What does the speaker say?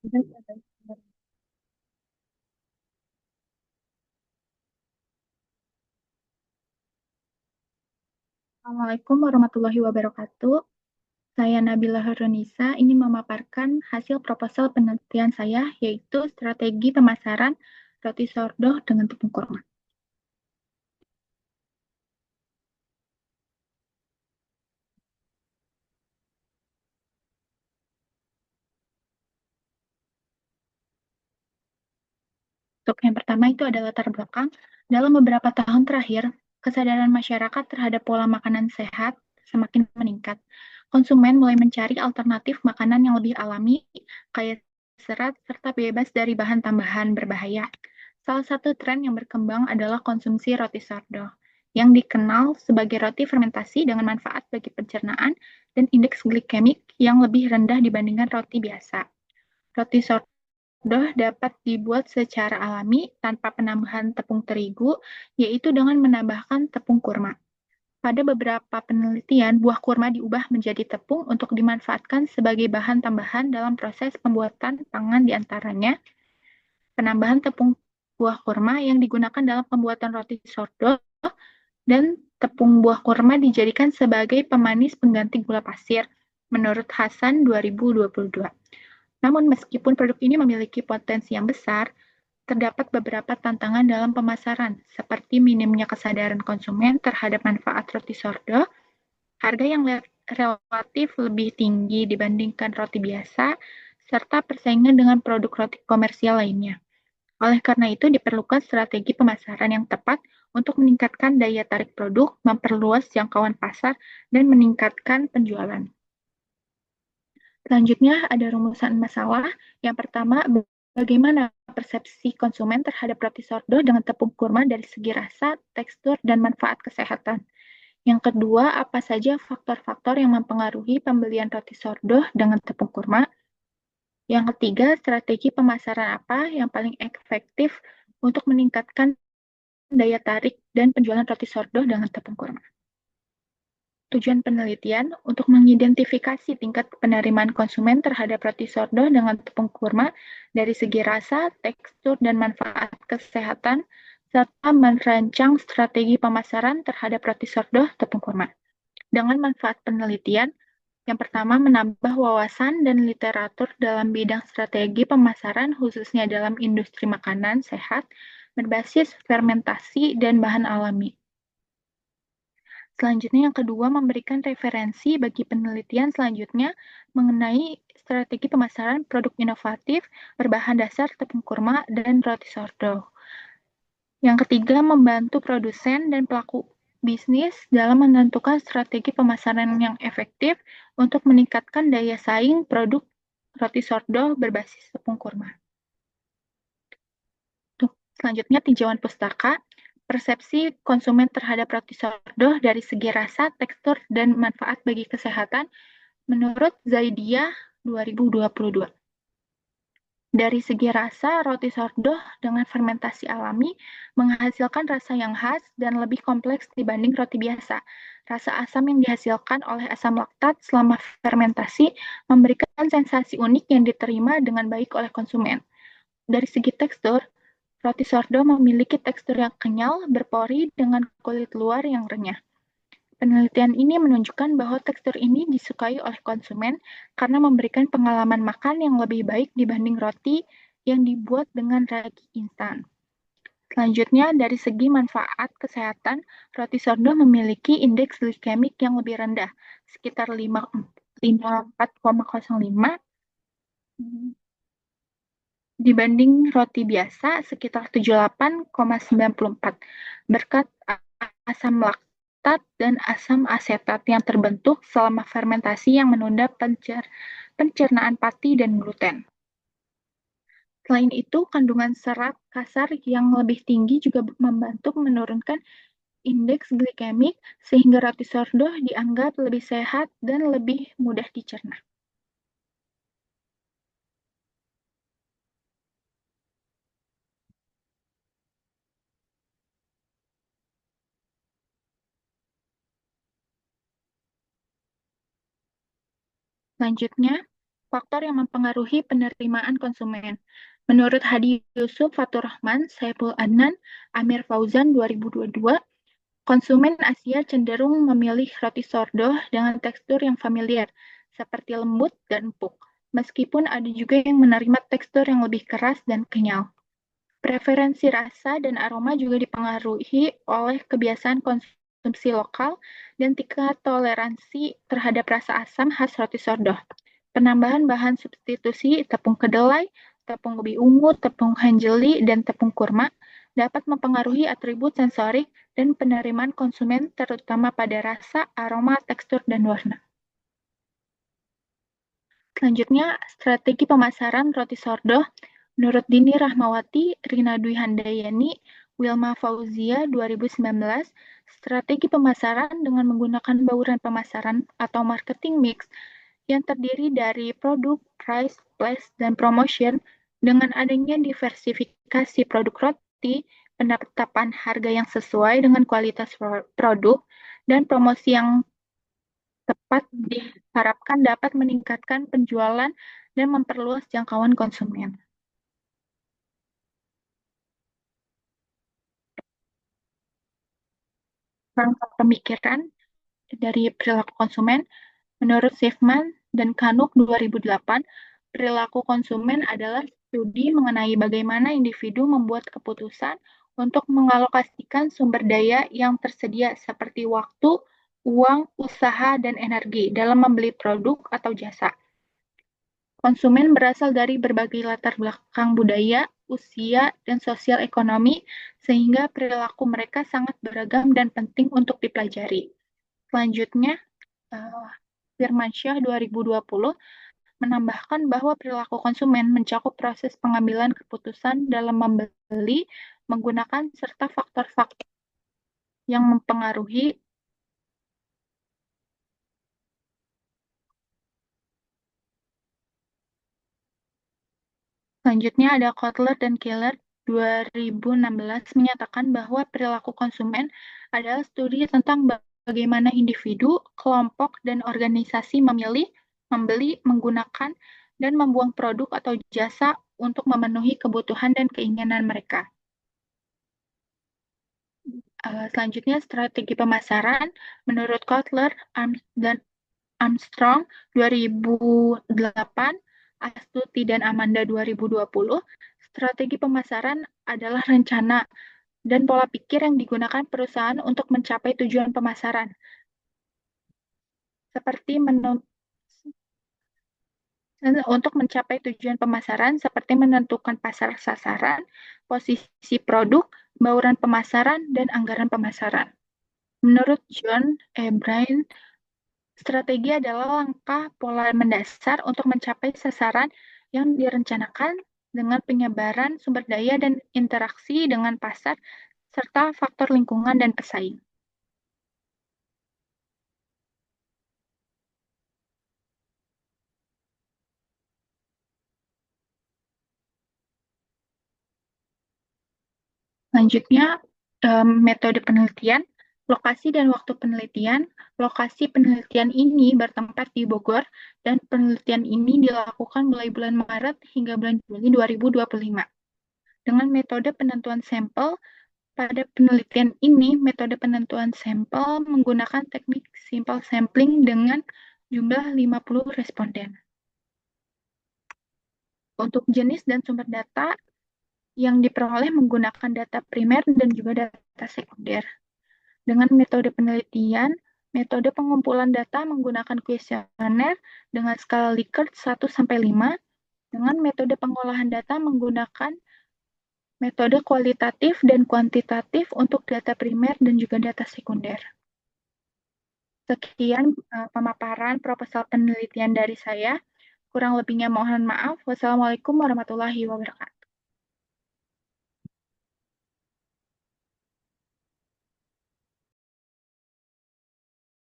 Assalamualaikum warahmatullahi wabarakatuh. Saya Nabila Herunisa ingin memaparkan hasil proposal penelitian saya, yaitu strategi pemasaran roti sourdough dengan tepung kurma. Untuk yang pertama itu adalah latar belakang. Dalam beberapa tahun terakhir, kesadaran masyarakat terhadap pola makanan sehat semakin meningkat. Konsumen mulai mencari alternatif makanan yang lebih alami, kaya serat, serta bebas dari bahan tambahan berbahaya. Salah satu tren yang berkembang adalah konsumsi roti sourdough, yang dikenal sebagai roti fermentasi dengan manfaat bagi pencernaan dan indeks glikemik yang lebih rendah dibandingkan roti biasa. Roti sourdough dapat dibuat secara alami tanpa penambahan tepung terigu, yaitu dengan menambahkan tepung kurma. Pada beberapa penelitian, buah kurma diubah menjadi tepung untuk dimanfaatkan sebagai bahan tambahan dalam proses pembuatan pangan di antaranya penambahan tepung buah kurma yang digunakan dalam pembuatan roti sourdough dan tepung buah kurma dijadikan sebagai pemanis pengganti gula pasir menurut Hasan 2022. Namun meskipun produk ini memiliki potensi yang besar, terdapat beberapa tantangan dalam pemasaran, seperti minimnya kesadaran konsumen terhadap manfaat roti sourdough, harga yang relatif lebih tinggi dibandingkan roti biasa, serta persaingan dengan produk roti komersial lainnya. Oleh karena itu, diperlukan strategi pemasaran yang tepat untuk meningkatkan daya tarik produk, memperluas jangkauan pasar, dan meningkatkan penjualan. Selanjutnya, ada rumusan masalah. Yang pertama, bagaimana persepsi konsumen terhadap roti sourdough dengan tepung kurma dari segi rasa, tekstur, dan manfaat kesehatan. Yang kedua, apa saja faktor-faktor yang mempengaruhi pembelian roti sourdough dengan tepung kurma? Yang ketiga, strategi pemasaran apa yang paling efektif untuk meningkatkan daya tarik dan penjualan roti sourdough dengan tepung kurma? Tujuan penelitian untuk mengidentifikasi tingkat penerimaan konsumen terhadap roti sourdough dengan tepung kurma dari segi rasa, tekstur, dan manfaat kesehatan, serta merancang strategi pemasaran terhadap roti sourdough tepung kurma. Dengan manfaat penelitian, yang pertama, menambah wawasan dan literatur dalam bidang strategi pemasaran, khususnya dalam industri makanan sehat, berbasis fermentasi dan bahan alami. Selanjutnya, yang kedua, memberikan referensi bagi penelitian selanjutnya mengenai strategi pemasaran produk inovatif berbahan dasar tepung kurma dan roti sourdough. Yang ketiga, membantu produsen dan pelaku bisnis dalam menentukan strategi pemasaran yang efektif untuk meningkatkan daya saing produk roti sourdough berbasis tepung kurma. Selanjutnya, tinjauan pustaka. Persepsi konsumen terhadap roti sourdough dari segi rasa, tekstur, dan manfaat bagi kesehatan menurut Zaidia 2022. Dari segi rasa, roti sourdough dengan fermentasi alami menghasilkan rasa yang khas dan lebih kompleks dibanding roti biasa. Rasa asam yang dihasilkan oleh asam laktat selama fermentasi memberikan sensasi unik yang diterima dengan baik oleh konsumen. Dari segi tekstur, roti sourdough memiliki tekstur yang kenyal, berpori, dengan kulit luar yang renyah. Penelitian ini menunjukkan bahwa tekstur ini disukai oleh konsumen karena memberikan pengalaman makan yang lebih baik dibanding roti yang dibuat dengan ragi instan. Selanjutnya, dari segi manfaat kesehatan, roti sourdough memiliki indeks glikemik yang lebih rendah, sekitar 54,05 dibanding roti biasa sekitar 78,94 berkat asam laktat dan asam asetat yang terbentuk selama fermentasi yang menunda pencernaan pati dan gluten. Selain itu, kandungan serat kasar yang lebih tinggi juga membantu menurunkan indeks glikemik sehingga roti sourdough dianggap lebih sehat dan lebih mudah dicerna. Selanjutnya, faktor yang mempengaruhi penerimaan konsumen. Menurut Hadi Yusuf Faturrahman, Saiful Adnan, Amir Fauzan 2022, konsumen Asia cenderung memilih roti sourdough dengan tekstur yang familiar, seperti lembut dan empuk, meskipun ada juga yang menerima tekstur yang lebih keras dan kenyal. Preferensi rasa dan aroma juga dipengaruhi oleh kebiasaan konsumsi lokal dan tingkat toleransi terhadap rasa asam khas roti sourdough. Penambahan bahan substitusi tepung kedelai, tepung ubi ungu, tepung hanjeli, dan tepung kurma dapat mempengaruhi atribut sensorik dan penerimaan konsumen terutama pada rasa, aroma, tekstur, dan warna. Selanjutnya, strategi pemasaran roti sourdough menurut Dini Rahmawati, Rina Dwi Handayani, Wilma Fauzia 2019, strategi pemasaran dengan menggunakan bauran pemasaran atau marketing mix yang terdiri dari produk, price, place, dan promotion dengan adanya diversifikasi produk roti, penetapan harga yang sesuai dengan kualitas produk, dan promosi yang tepat diharapkan dapat meningkatkan penjualan dan memperluas jangkauan konsumen. Rangka pemikiran dari perilaku konsumen, menurut Schiffman dan Kanuk 2008, perilaku konsumen adalah studi mengenai bagaimana individu membuat keputusan untuk mengalokasikan sumber daya yang tersedia seperti waktu, uang, usaha, dan energi dalam membeli produk atau jasa. Konsumen berasal dari berbagai latar belakang budaya, usia, dan sosial ekonomi, sehingga perilaku mereka sangat beragam dan penting untuk dipelajari. Selanjutnya, Firmansyah 2020 menambahkan bahwa perilaku konsumen mencakup proses pengambilan keputusan dalam membeli, menggunakan serta faktor-faktor yang mempengaruhi. Selanjutnya ada Kotler dan Keller 2016 menyatakan bahwa perilaku konsumen adalah studi tentang bagaimana individu, kelompok, dan organisasi memilih, membeli, menggunakan, dan membuang produk atau jasa untuk memenuhi kebutuhan dan keinginan mereka. Selanjutnya, strategi pemasaran menurut Kotler dan Armstrong 2008, Astuti dan Amanda 2020, strategi pemasaran adalah rencana dan pola pikir yang digunakan perusahaan untuk mencapai tujuan pemasaran, seperti untuk mencapai tujuan pemasaran seperti menentukan pasar sasaran, posisi produk, bauran pemasaran, dan anggaran pemasaran. Menurut John E. Bryan, strategi adalah langkah pola mendasar untuk mencapai sasaran yang direncanakan dengan penyebaran sumber daya dan interaksi dengan pasar, serta faktor lingkungan dan pesaing. Selanjutnya, metode penelitian, lokasi dan waktu penelitian. Lokasi penelitian ini bertempat di Bogor, dan penelitian ini dilakukan mulai bulan Maret hingga bulan Juli 2025. Dengan metode penentuan sampel, pada penelitian ini, metode penentuan sampel menggunakan teknik simple sampling dengan jumlah 50 responden. Untuk jenis dan sumber data yang diperoleh menggunakan data primer dan juga data sekunder. Dengan metode penelitian, metode pengumpulan data menggunakan kuesioner dengan skala Likert 1-5, dengan metode pengolahan data menggunakan metode kualitatif dan kuantitatif untuk data primer dan juga data sekunder. Sekian pemaparan proposal penelitian dari saya. Kurang lebihnya mohon maaf. Wassalamualaikum warahmatullahi wabarakatuh.